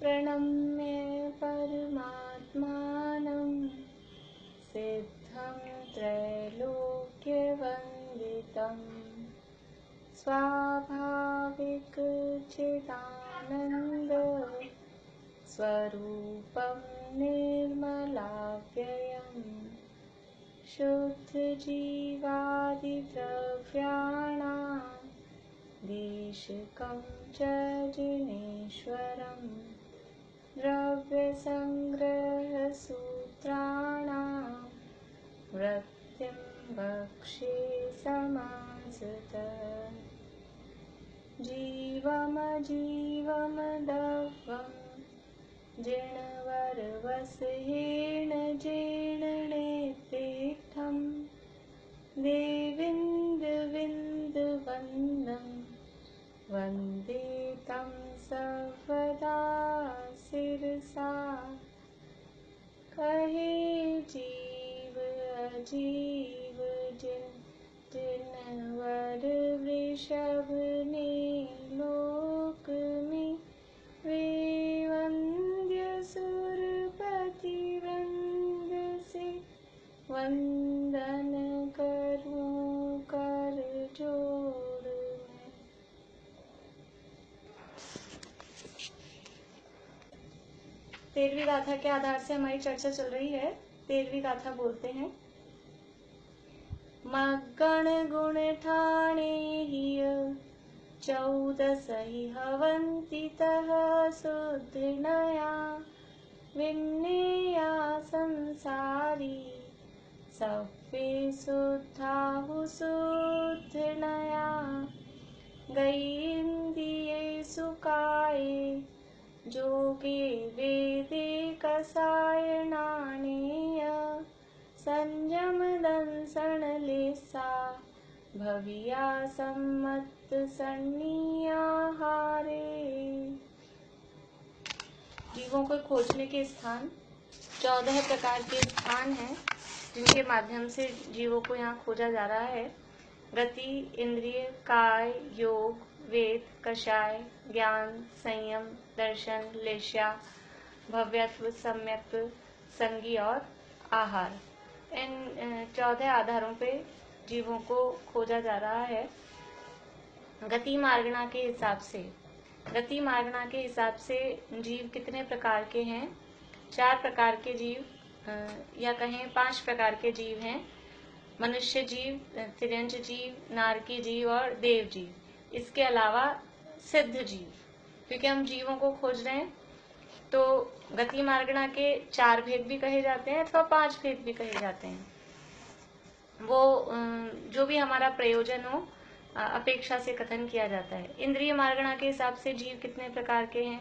प्रणम्य परमात्मानं सिद्धं त्रैलोक्यवन्दितं स्वाभाविकचिदानन्द स्वरूपं निर्मलाव्ययम् शुद्धजीवादिद्रव्याणां देशिकं च जिनेश्वरम् द्रव्यसंग्रहसूत्राणां वृत्तिं वक्ष्ये समासतः जीवमजीवमदव्यं जिणवरवसहेण जीर्णनेतीर्थं देविन्दविन्दवन्दं वन्दे तं सर्वदा शिरसा कहे जीव अजीव जिनवर वृषभ ने लोक में वे वंद्य सुरपति वृंद से वंदन करूं कर जोड़ मैं। 13वीं गाथा के आधार से हमारी चर्चा चल रही है। 13वीं गाथा बोलते हैं। मगण गुण ठाणे हिय 14 ही हवंति तह सुदृढ़या विन्नेया संसारी सव्वे शुद्धाहु सुदृढ़या गई इंद्रिये सुकाये जोगे वेदे कसायणानेय संयम दंसन लेसा भविया सम्मत सन्नियाहारे। जीवों को खोजने के स्थान 14 प्रकार के स्थान हैं जिनके माध्यम से जीवों को यहाँ खोजा जा रहा है। गति, इंद्रिय, काय, योग, वेद, कषाय, ज्ञान, संयम, दर्शन, लेशा, भव्यत्व, सम्यक्त्व, संगी और आहार। इन 14 आधारों पे जीवों को खोजा जा रहा है। गति मार्गणा के हिसाब से जीव कितने प्रकार के हैं? 4 प्रकार के जीव या कहें 5 प्रकार के जीव हैं। मनुष्य जीव, तिर्यंच जीव, नारकी जीव और देव जीव। इसके अलावा सिद्ध जीव। क्योंकि हम जीवों को खोज रहे हैं तो गति मार्गणा के 4 भेद भी कहे जाते हैं अथवा 5 भेद भी कहे जाते हैं। वो जो भी हमारा प्रयोजन हो अपेक्षा से कथन किया जाता है। इंद्रिय मार्गणा के हिसाब से जीव कितने प्रकार के हैं?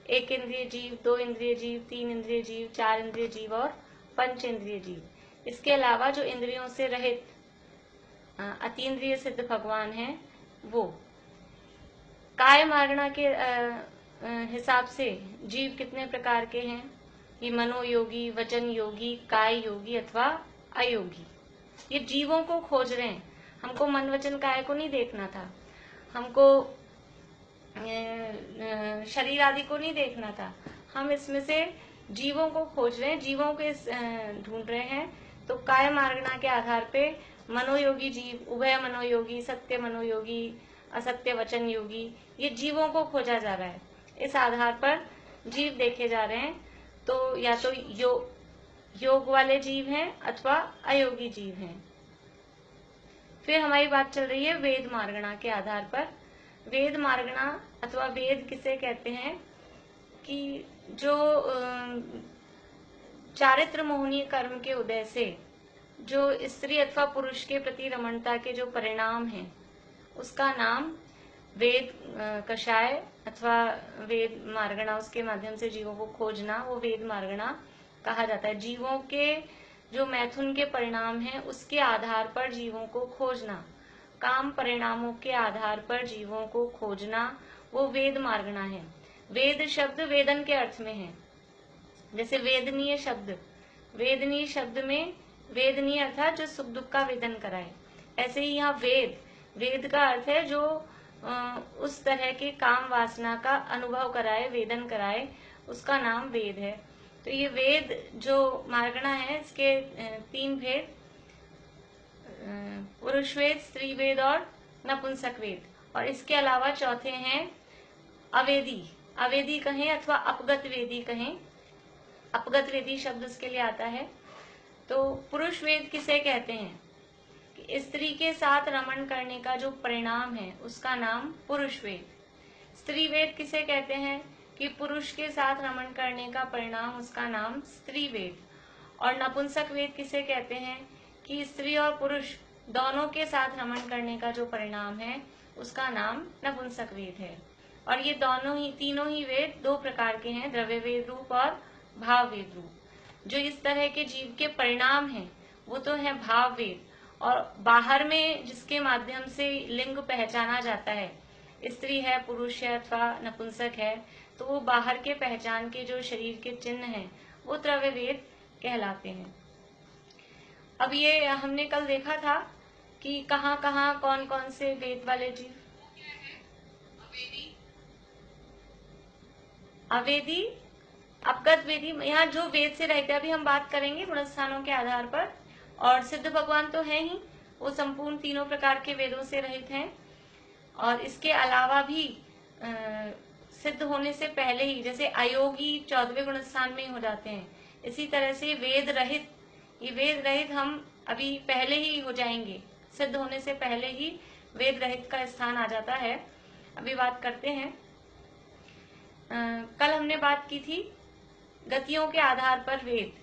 1 इंद्रिय जीव, 2 इंद्रिय जीव, 3 इंद्रिय जीव, 4 इंद्रिय जीव और 5 इंद्रिय जीव। इसके अलावा जो इंद्रियों से रहित अतीन्द्रिय सिद्ध भगवान हैं वो। काय मार्गणा के हिसाब से जीव कितने प्रकार के हैं? ये मनोयोगी, वचन योगी, काय योगी अथवा अयोगी। ये जीवों को खोज रहे हैं। हमको मन वचन काय को नहीं देखना था, हमको शरीर आदि को नहीं देखना था। हम इसमें से जीवों को खोज रहे हैं, जीवों के ढूंढ रहे हैं। तो काय मार्गणा के आधार पे मनोयोगी जीव, उभय मनोयोगी, सत्य मनोयोगी, असत्य वचन योगी, ये जीवों को खोजा जा रहा है। इस आधार पर जीव देखे जा रहे हैं। तो या तो योग वाले जीव हैं अथवा अयोगी जीव हैं। फिर हमारी बात चल रही है वेद मार्गणा के आधार पर। वेद मार्गणा अथवा वेद किसे कहते हैं कि जो चारित्र मोहनीय कर्म के उदय से जो स्त्री अथवा पुरुष के प्रति रमणता के जो परिणाम हैं उसका नाम वेद कषाय अथवा वेद मार्गणा, उसके माध्यम से जीवों को खोजना, वो वेद मार्गणा कहा जाता है। जीवों के जो मैथुन के परिणाम हैं उसके आधार पर जीवों को खोजना, काम परिणामों के आधार पर जीवों को खोजना, वो वेद मार्गणा है। वेद शब्द वेदन के अर्थ में है। जैसे वेदनीय शब्द में वेदनीय अर्थात जो सुख दुख का वेदन कराए। ऐसे ही यहाँ वेद का अर्थ है जो उस तरह के काम वासना का अनुभव कराए, वेदन कराए, उसका नाम वेद है। तो ये वेद जो मार्गणा है, इसके 3 भेद, पुरुष वेद, स्त्री वेद और नपुंसक वेद। और इसके अलावा चौथे हैं अवेदी। अवेदी कहें अथवा अपगत वेदी कहें, अपगत वेदी शब्द उसके लिए आता है। तो पुरुष वेद किसे कहते हैं कि स्त्री के साथ रमण करने का जो परिणाम है उसका नाम पुरुष वेद। स्त्री वेद किसे कहते हैं कि पुरुष के साथ रमण करने का परिणाम, उसका नाम स्त्री वेद। और नपुंसक वेद किसे कहते हैं कि स्त्री और पुरुष दोनों के साथ रमण करने का जो परिणाम है उसका नाम नपुंसक वेद है। और ये तीनों ही वेद 2 प्रकार के हैं, द्रव्य वेद रूप और भाव वेद रूप। जो इस तरह के जीव के परिणाम हैं वो तो है भाव वेद, और बाहर में जिसके माध्यम से लिंग पहचाना जाता है, स्त्री है, पुरुष है अथवा नपुंसक है, तो वो बाहर के पहचान के जो शरीर के चिन्ह हैं वो द्रव्य वेद कहलाते हैं। अब ये हमने कल देखा था कि कहाँ कहाँ कौन कौन से वेद वाले जीव। अवेदी, अपगत वेदी, यहाँ जो वेद से रहते, अभी हम बात करेंगे गुणस्थानों के आधार पर। और सिद्ध भगवान तो है ही, वो संपूर्ण तीनों प्रकार के वेदों से रहित हैं। और इसके अलावा भी सिद्ध होने से पहले ही, जैसे अयोगी 14वें गुणस्थान में ही हो जाते हैं, इसी तरह से वेद रहित, ये वेद रहित हम अभी पहले ही हो जाएंगे, सिद्ध होने से पहले ही वेद रहित का स्थान आ जाता है। अभी बात करते हैं। कल हमने बात की थी गतियों के आधार पर वेद।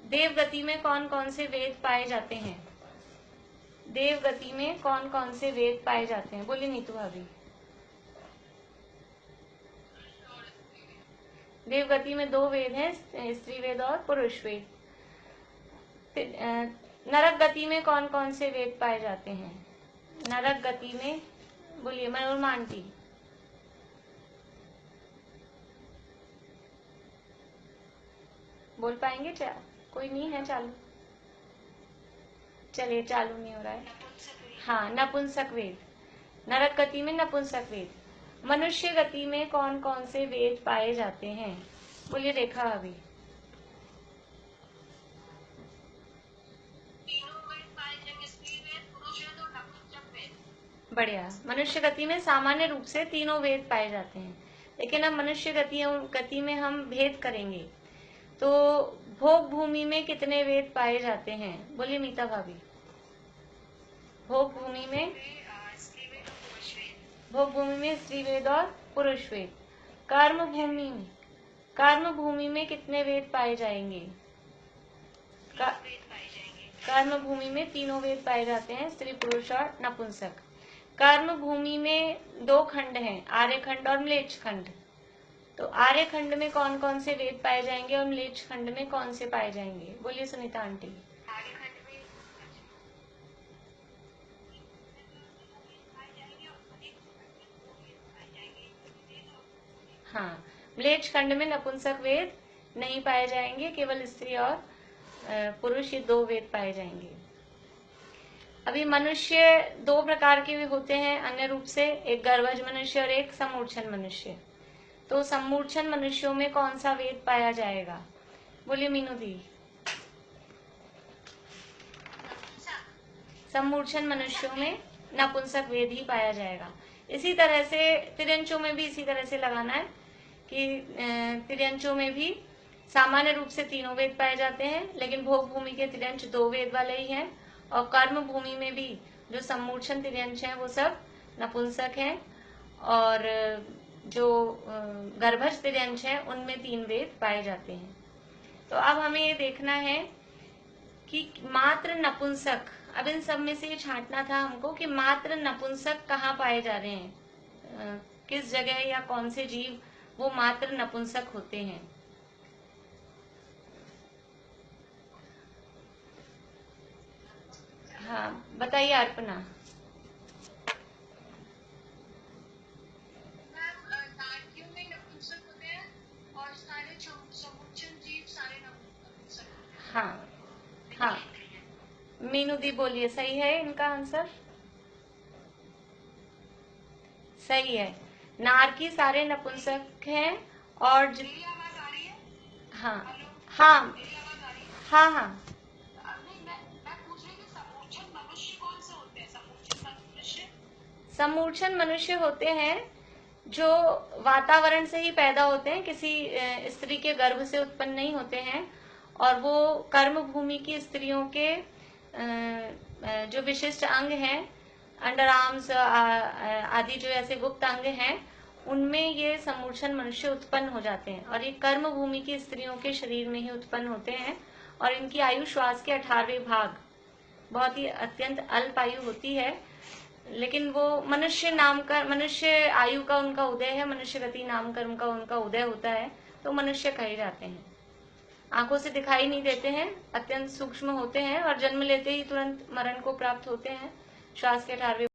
देव गति में कौन कौन से वेद पाए जाते हैं? देव गति में कौन कौन से वेद पाए जाते हैं? बोलिए नीतू भाभी। देव गति में 2 वेद हैं, स्त्री वेद और पुरुष वेद। नरक गति में कौन कौन से वेद पाए जाते हैं? नरक गति में बोलिए मनोरमा आंटी। बोल पाएंगे? कोई नहीं है चालू? चलिए, चालू नहीं हो रहा है। हाँ, नपुंसक वेद। नरक गति में नपुंसक वेद। मनुष्य गति में कौन कौन से वेद पाए जाते हैं? बोलिए रेखा अभी। बढ़िया। मनुष्य गति में सामान्य रूप से तीनों वेद पाए जाते हैं, लेकिन अब मनुष्य गति में हम भेद करेंगे। तो भोग भूमि में कितने वेद पाए जाते हैं? बोलिए मीता भाभी। भोग भूमि में स्त्री वेद और पुरुष वेद। कर्म भूमि में कितने वेद पाए जाएंगे? कर्म भूमि में तीनों वेद पाए जाते हैं, स्त्री, पुरुष और नपुंसक। कर्म भूमि में 2 खंड हैं, आर्य खंड और म्लेच्छ खंड। तो आर्य खंड में कौन कौन से वेद पाए जाएंगे और म्लेच्छ खंड में कौन से पाए जाएंगे? बोलिए सुनीता आंटी। हाँ, म्लेच्छ खंड में नपुंसक वेद नहीं पाए जाएंगे, केवल स्त्री और पुरुष, ये 2 वेद पाए जाएंगे। अभी मनुष्य 2 प्रकार के भी होते हैं अन्य रूप से, एक गर्भज मनुष्य और एक सम्मूर्छन मनुष्य। तो सम्मूर्छन मनुष्यों में कौन सा वेद पाया जाएगा? बोलिए मीनू दी। सम्मूर्छन मनुष्यों में नपुंसक वेद ही पाया जाएगा। इसी तरह से तिर्यंचों में भी इसी तरह से लगाना है कि तिर्यंचों में भी सामान्य रूप से तीनों वेद पाए जाते हैं, लेकिन भोग भूमि के तिर्यंच 2 वेद वाले ही हैं। और कर्म भूमि में भी जो सम्मूर्छन तिर्यंच हैं वो सब नपुंसक हैं, और जो गर्भज तिर्यंच हैं उनमें 3 वेद पाए जाते हैं। तो अब हमें ये देखना है कि मात्र नपुंसक, अब इन सब में से ये छांटना था हमको कि मात्र नपुंसक कहाँ पाए जा रहे हैं, किस जगह या कौन से जीव वो मात्र नपुंसक होते हैं। हाँ बताइए अर्पणा। हाँ हाँ, मीनू दी बोलिए, सही है इनका आंसर? सही है। नारकी सारे नपुंसक हैं और मेरी आवाज आ रही है? हाँ हेलो, हाँ मेरी आवाज आ रही है? हाँ हाँ। नहीं, मैं पूछ रही थी समूर्छन मनुष्य कौन से होते हैं? समूर्छन मनुष्य समूर्छन मनुष्य होते हैं जो वातावरण से ही पैदा होते हैं, किसी स्त्री के गर्भ से उत्पन्न नहीं होते हैं, और वो कर्म भूमि की स्त्रियों के जो विशिष्ट अंग हैं, अंडर आर्म्स आदि जो ऐसे गुप्त अंग हैं, उनमें ये समूर्छन मनुष्य उत्पन्न हो जाते हैं, और ये कर्म भूमि की स्त्रियों के शरीर में ही उत्पन्न होते हैं। और इनकी आयु श्वास के 18वें भाग, बहुत ही अत्यंत अल्प आयु होती है, लेकिन वो मनुष्य आयु का उनका उदय है, मनुष्य गति नाम कर्म का उनका उदय होता है, तो मनुष्य कहे जाते हैं। आंखों से दिखाई नहीं देते हैं, अत्यंत सूक्ष्म होते हैं और जन्म लेते ही तुरंत मरण को प्राप्त होते हैं। श्वास के 18वें